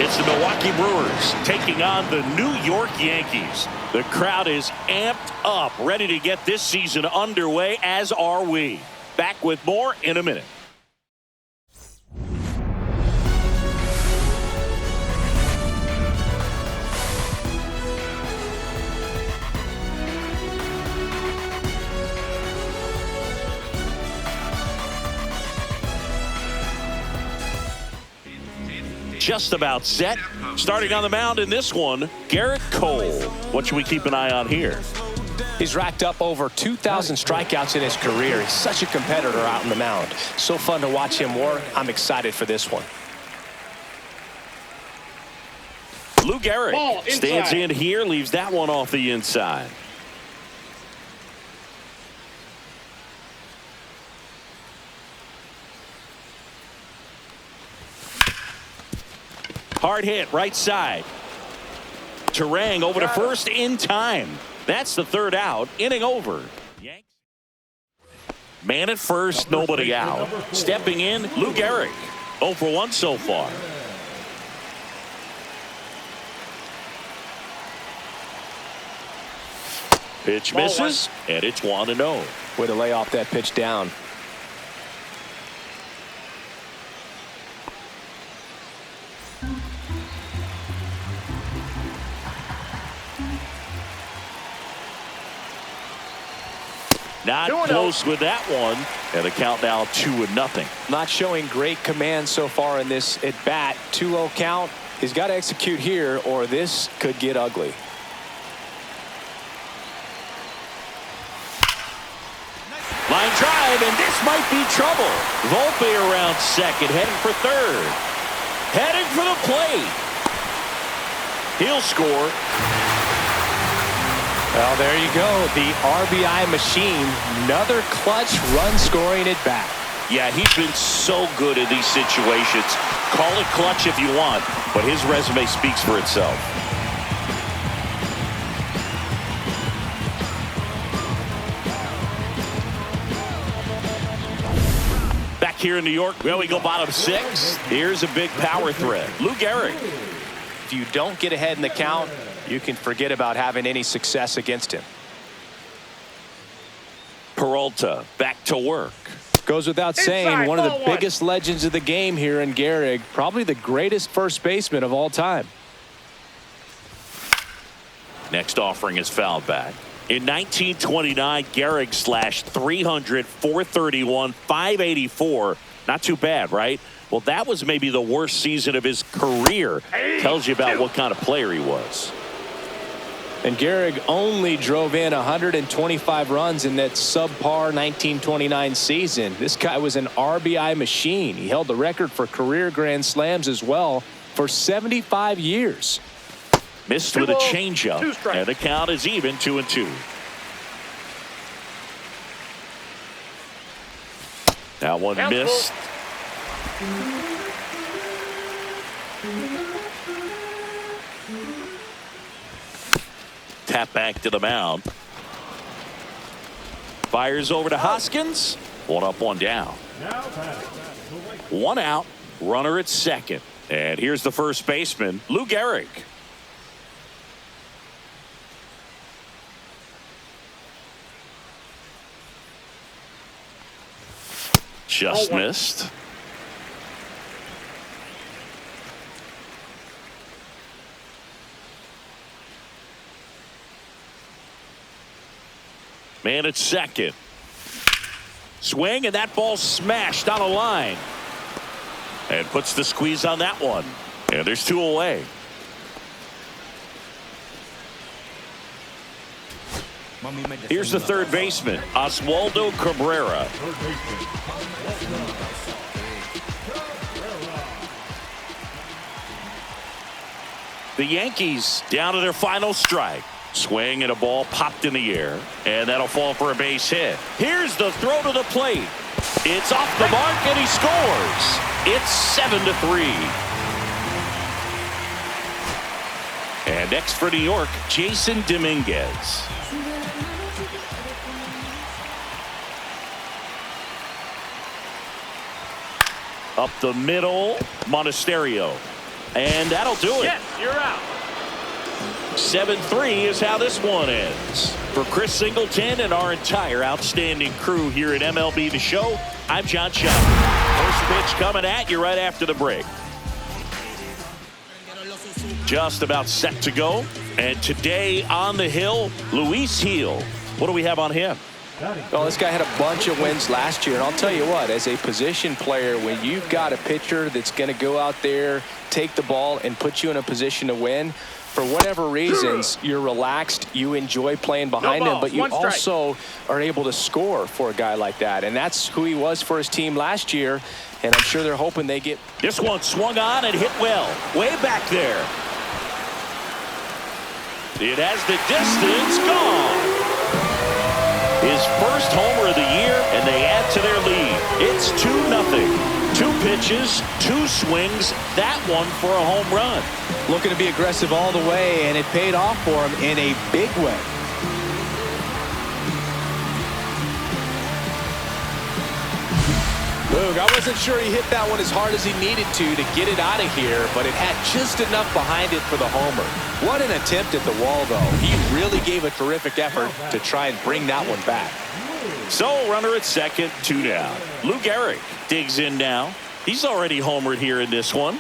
It's the Milwaukee Brewers taking on the New York Yankees. The crowd is amped up, ready to get this season underway, as are we. Back with more in a minute. Just about set. Starting on the mound in this one, Gerrit Cole. What should we keep an eye on here? He's racked up over 2,000 strikeouts in his career. He's such a competitor out on the mound. So fun to watch him work. I'm excited for this one. Lou Gehrig stands in here, leaves that one off the inside. Hard hit, right side. Terang over to first in time. That's the third out. Inning over. Man at first, nobody out. Stepping in, Lou Gehrig. 0 for 1 so far. Pitch misses, and it's 1-0. Way to lay off that pitch down. Not close with that one, and the count now 2-0. Not showing great command so far in this at bat. 2-0 count. He's got to execute here, or this could get ugly. Line drive, and this might be trouble. Volpe around second, heading for third. Heading for the plate. He'll score. Well, there you go. The RBI machine. Another clutch run scoring at bat. Yeah, he's been so good in these situations. Call it clutch if you want, but his resume speaks for itself. Back here in New York, well, we go bottom 6. Here's a big power threat. Lou Gehrig. If you don't get ahead in the count, you can forget about having any success against him. Peralta back to work. Goes without saying, one of the biggest legends of the game here in Gehrig. Probably the greatest first baseman of all time. Next offering is fouled back. In 1929, Gehrig slashed 300, 431, 584. Not too bad, right? Well, that was maybe the worst season of his career. Tells you about what kind of player he was. And Gehrig only drove in 125 runs in that subpar 1929 season. This guy was an RBI machine. He held the record for career grand slams as well for 75 years. Missed with a changeup, and the count is even 2-2. That one missed. Tap back to the mound. Fires over to Hoskins. 1 up, 1 down. 1 out. Runner at second. And here's the first baseman, Lou Gehrig. Just missed. Man at second. Swing, and that ball smashed on a line. And puts the squeeze on that one. And there's 2 away. Here's the third baseman, Oswaldo Cabrera. The Yankees down to their final strike. Swing, and a ball popped in the air, and that'll fall for a base hit. Here's the throw to the plate. It's off the mark, and he scores. It's 7-3. And next for New York, Jason Dominguez. Up the middle, Monasterio. And that'll do it. Yes, you're out. 7-3 is how this one ends. For Chris Singleton and our entire outstanding crew here at MLB The Show, I'm John Schaub. First pitch coming at you right after the break. Just about set to go. And today on the hill, Luis Gil. What do we have on him? Well, this guy had a bunch of wins last year, and I'll tell you what, as a position player, when you've got a pitcher that's going to go out there, take the ball, and put you in a position to win, for whatever reasons, you're relaxed, you enjoy playing behind him, but you also are able to score for a guy like that, and that's who he was for his team last year, and I'm sure they're hoping they get... This one swung on and hit well, way back there. It has the distance, gone. His first homer of the year, and they add to their lead. It's 2-0. 2 pitches, 2 swings, that one for a home run. Looking to be aggressive all the way, and it paid off for him in a big way. Boog, I wasn't sure he hit that one as hard as he needed to get it out of here, but it had just enough behind it for the homer. What an attempt at the wall, though. He really gave a terrific effort to try and bring that one back. So, runner at second, 2 down. Lou Gehrig digs in now. He's already homered here in this one.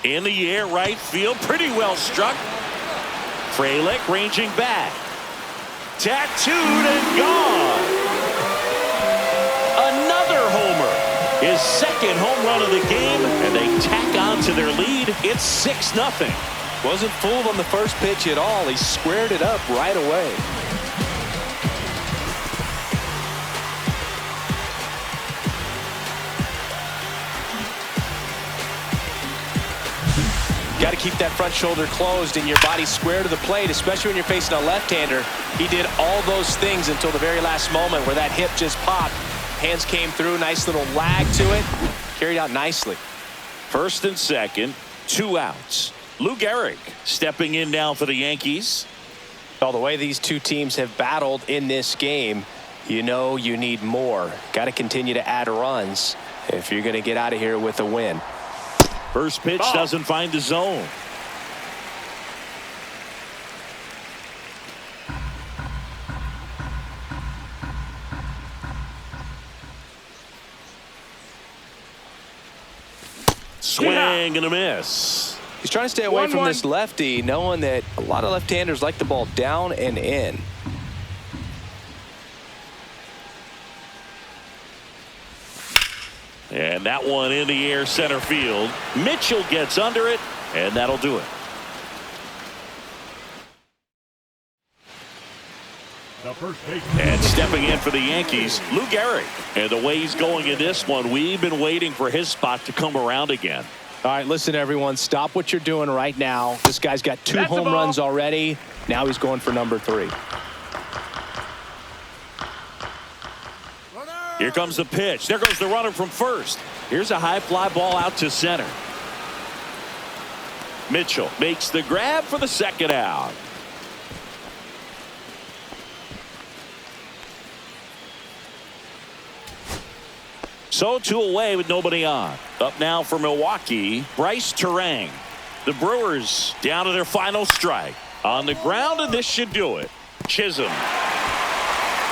In the air, right field, pretty well struck. Frelick ranging back. Tattooed and gone. Another homer. His second home run of the game, and they tack on to their lead. It's 6-0. Wasn't fooled on the first pitch at all. He squared it up right away. Got to keep that front shoulder closed and your body square to the plate, especially when you're facing a left-hander. He did all those things until the very last moment where that hip just popped. Hands came through, nice little lag to it. Carried out nicely. First and second, 2 outs. Lou Gehrig stepping in now for the Yankees. Well, the way these two teams have battled in this game, you know you need more. Got to continue to add runs if you're going to get out of here with a win. First pitch doesn't find the zone. Swing and a miss. He's trying to stay away from this lefty, knowing that a lot of left-handers like the ball down and in. And that one in the air center field. Mitchell gets under it, and that'll do it. And stepping in for the Yankees, Lou Gehrig. And the way he's going in this one, we've been waiting for his spot to come around again. All right, listen, everyone. Stop what you're doing right now. This guy's got 2 home runs already. Now he's going for number 3. Here comes the pitch. There goes the runner from first. Here's a high fly ball out to center. Mitchell makes the grab for the second out. So 2 away with nobody on. Up now for Milwaukee, Bryce Terang. The Brewers down to their final strike. On the ground, and this should do it. Chisholm.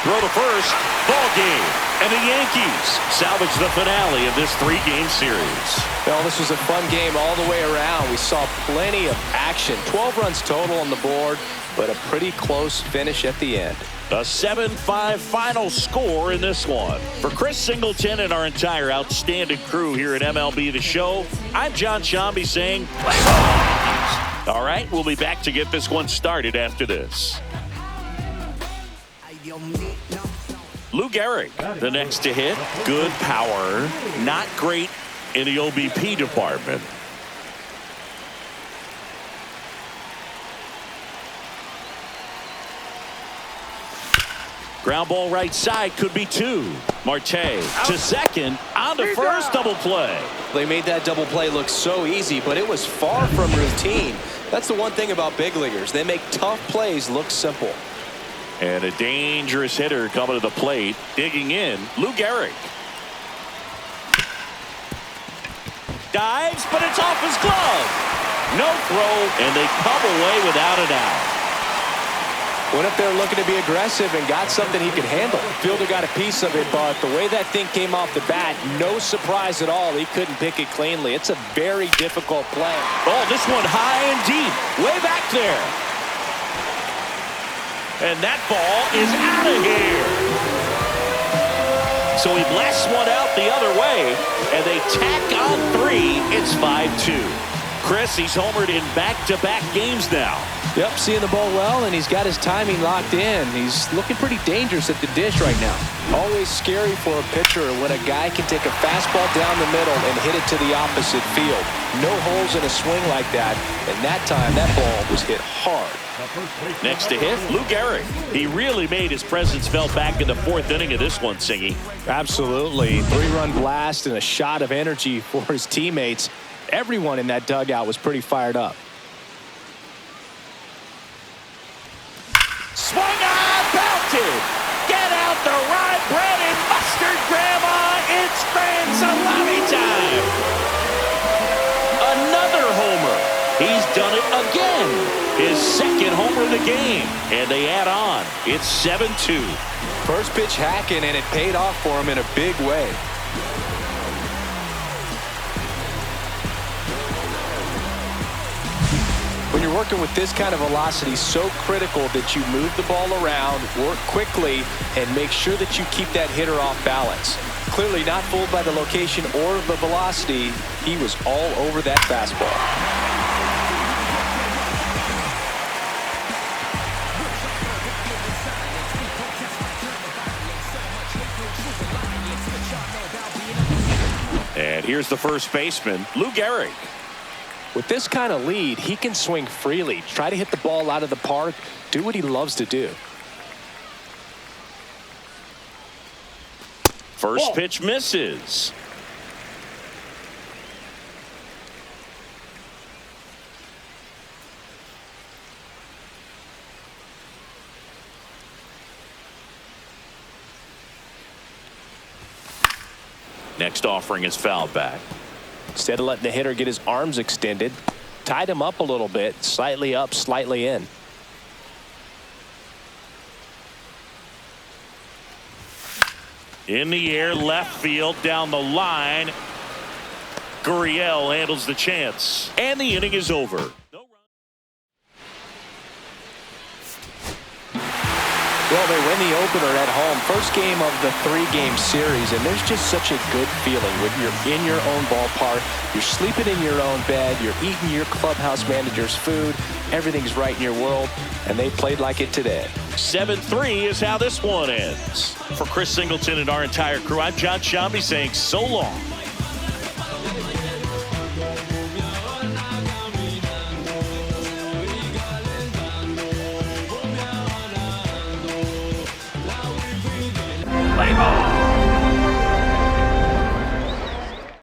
Throw to first. Ball game. And the Yankees salvage the finale of this 3-game series. Well, this was a fun game all the way around. We saw plenty of action. 12 runs total on the board, but a pretty close finish at the end. A 7-5 final score in this one. For Chris Singleton and our entire outstanding crew here at MLB The Show, I'm John Schaub saying, play ball. All right, we'll be back to get this one started after this. Lou Gehrig, the next to hit. Good power. Not great in the OBP department. Ground ball right side, could be 2. Marte to second, on to first, double play. They made that double play look so easy, but it was far from routine. That's the one thing about big leaguers. They make tough plays look simple. And a dangerous hitter coming to the plate. Digging in, Lou Gehrig. dives, but it's off his glove. No throw, and they come away without an out. Went up there looking to be aggressive and got something he could handle. Fielder got a piece of it, but the way that thing came off the bat, no surprise at all. He couldn't pick it cleanly. It's a very difficult play. Oh, this one high and deep, way back there. And that ball is out of here. So he blasts one out the other way, and they tack on 3. It's 5-2. Chris, he's homered in back-to-back games now. Yep, seeing the ball well, and he's got his timing locked in. He's looking pretty dangerous at the dish right now. Always scary for a pitcher when a guy can take a fastball down the middle and hit it to the opposite field. No holes in a swing like that, and that time that ball was hit hard. Next to hit, Gehrig. He really made his presence felt back in the 4th inning of this one, Singy. Absolutely. 3-run blast and a shot of energy for his teammates. Everyone in that dugout was pretty fired up. Swung on, belted. Get out the rye bread and mustard, Grandma. It's grand salami time. Another homer. He's done it again. His 2nd homer of the game. And they add on. It's 7-2. First pitch hacking, and it paid off for him in a big way. When you're working with this kind of velocity, so critical that you move the ball around, work quickly, and make sure that you keep that hitter off balance. Clearly not fooled by the location or the velocity. He was all over that fastball. And here's the first baseman, Gehrig. With this kind of lead, he can swing freely, try to hit the ball out of the park, do what he loves to do. First pitch misses. Next offering is fouled back. Instead of letting the hitter get his arms extended, tied him up a little bit, slightly up, slightly in. In the air, left field, down the line. Gurriel handles the chance. And the inning is over. Well, they win the opener at home. First game of the 3-game series, and there's just such a good feeling when you're in your own ballpark. You're sleeping in your own bed. You're eating your clubhouse manager's food. Everything's right in your world, and they played like it today. 7-3 is how this one ends. For Chris Singleton and our entire crew, I'm John Shambi saying so long.